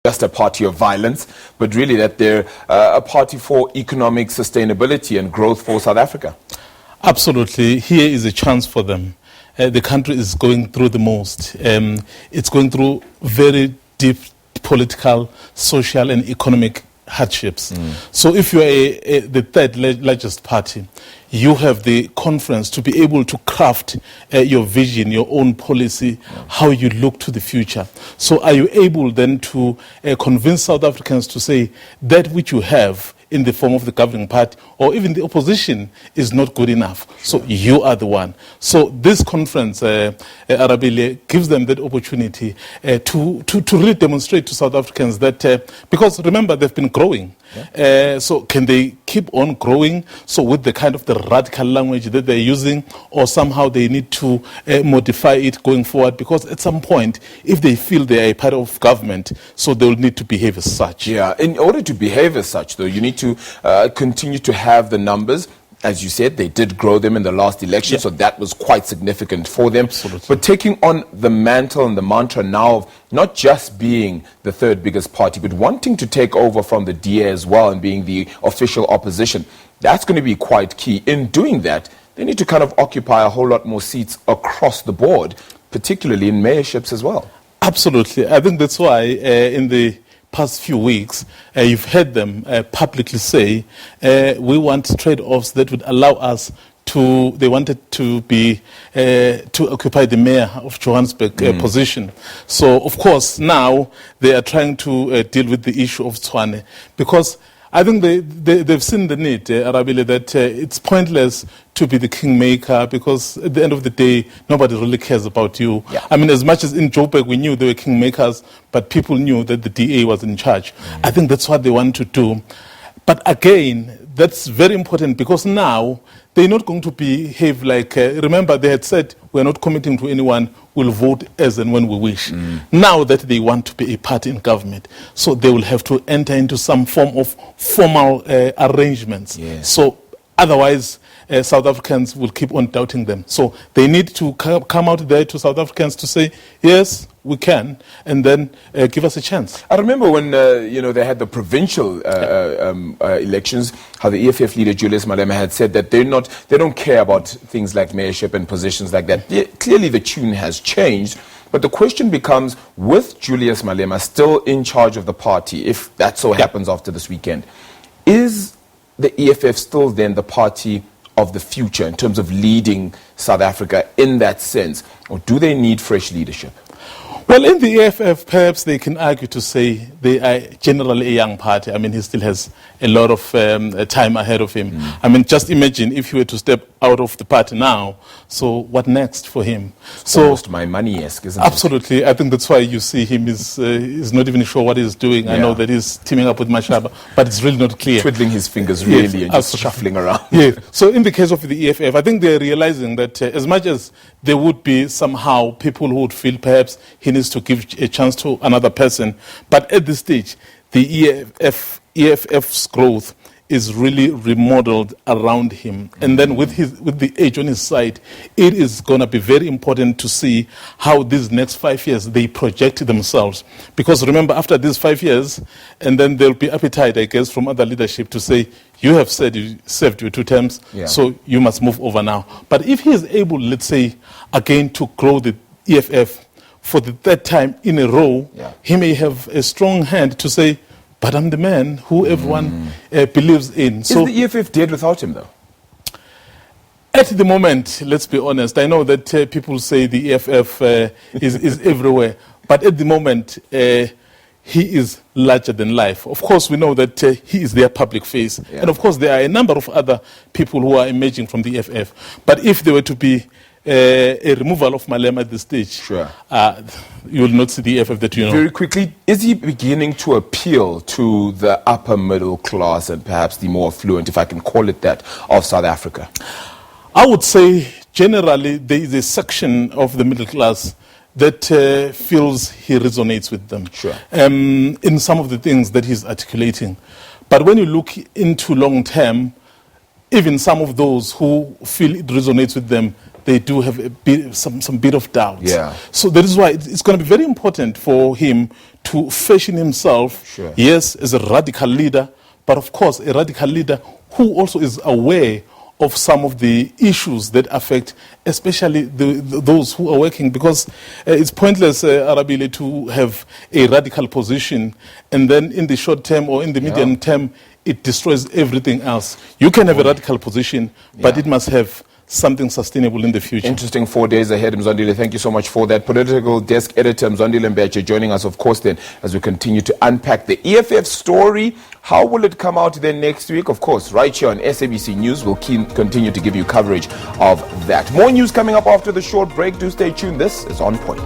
just a party of violence, but really that they're a party for economic sustainability and growth for South Africa. Absolutely. Here is a chance for them. The country is going through the most. It's going through very deep political, social and economic hardships. So if you are the third largest party, you have the conference to be able to craft your vision, your own policy, how you look to the future. So are you able then to convince South Africans to say that which you have in the form of the governing party or even the opposition is not good enough? So you are the one. So this conference, Arabile, gives them that opportunity to really demonstrate to South Africans that, because remember, they've been growing. So can they keep on growing? So with the kind of the radical language that they're using, or somehow they need to modify it going forward, because at some point, if they feel they are a part of government, so they will need to behave as such. Yeah, in order to behave as such, though, you need to continue to have the numbers. As you said, they did grow them in the last election, so that was quite significant for them. Absolutely. But taking on the mantle and the mantra now of not just being the third biggest party, but wanting to take over from the DA as well and being the official opposition, that's going to be quite key. In doing that, they need to kind of occupy a whole lot more seats across the board, particularly in mayorships as well. Absolutely. I think that's why in the past few weeks, you've heard them publicly say, we want trade-offs that would allow us to, they wanted to be, to occupy the mayor of Johannesburg position. So, of course, now they are trying to deal with the issue of Tshwane, because I think they've seen the need, Arabile, that it's pointless to be the kingmaker, because at the end of the day, nobody really cares about you. I mean, as much as in Joburg we knew they were kingmakers, but people knew that the DA was in charge. I think that's what they want to do. But again, that's very important, because now they're not going to behave like, remember they had said, we're not committing to anyone, we'll vote as and when we wish. Now that they want to be a party in government, so they will have to enter into some form of formal arrangements. So otherwise, South Africans will keep on doubting them. So they need to come out there to South Africans to say, yes, we can, and then give us a chance. I remember when they had the provincial elections, how the EFF leader Julius Malema had said that they don't care about things like mayorship and positions like that. Clearly the tune has changed, but the question becomes, with Julius Malema still in charge of the party, if that so happens after this weekend, is the EFF still then the party of the future in terms of leading South Africa in that sense, or do they need fresh leadership? Well, in the EFF, perhaps they can argue to say they are generally a young party. I mean, he still has a lot of time ahead of him. I mean, just imagine if he were to step out of the party now, so what next for him? So almost my money-esque, isn't it? Absolutely. I think that's why you see him is not even sure what he's doing. I know that he's teaming up with Mashaba, but it's really not clear. Twiddling his fingers really and just shuffling around. So in the case of the EFF, I think they're realizing that as much as there would be somehow people who would feel perhaps he needs to give a chance to another person, but at this stage, the EFF's growth is really remodeled around him. And then with the age on his side, it is going to be very important to see how these next 5 years they project themselves. Because remember, after these 5 years, and then there'll be appetite, I guess, from other leadership to say, you have said you served your 2 terms, so you must move over now. But if he is able, let's say, again to grow the EFF for the 3rd time in a row, he may have a strong hand to say, but I'm the man who everyone believes in. So is the EFF dead without him, though? At the moment, let's be honest, I know that people say the EFF is everywhere, but at the moment, he is larger than life. Of course, we know that he is their public face. And of course, there are a number of other people who are emerging from the EFF. But if there were to be a removal of Malema at this stage, you will not see the EFF that you know. Very quickly, is he beginning to appeal to the upper middle class and perhaps the more affluent, if I can call it that, of South Africa? I would say generally there is a section of the middle class that feels he resonates with them in some of the things that he's articulating. But when you look into long term, even some of those who feel it resonates with them, they do have some bit of doubt. Yeah. So that is why it's going to be very important for him to fashion himself, Sure. yes, as a radical leader, but of course a radical leader who also is aware of some of the issues that affect especially those who are working, because it's pointless, Arabile, to have a radical position and then in the short term or in the medium term it destroys everything else. You can have a radical position, but it must have something sustainable in the future. Interesting 4 days ahead, Mzwandile. Thank you so much for that. Political desk editor Mzwandile Mbeje joining us, of course, then, as we continue to unpack the EFF story. How will it come out then next week? Of course, right here on SABC News, we'll continue to give you coverage of that. More news coming up after the short break. Do stay tuned. This is On Point.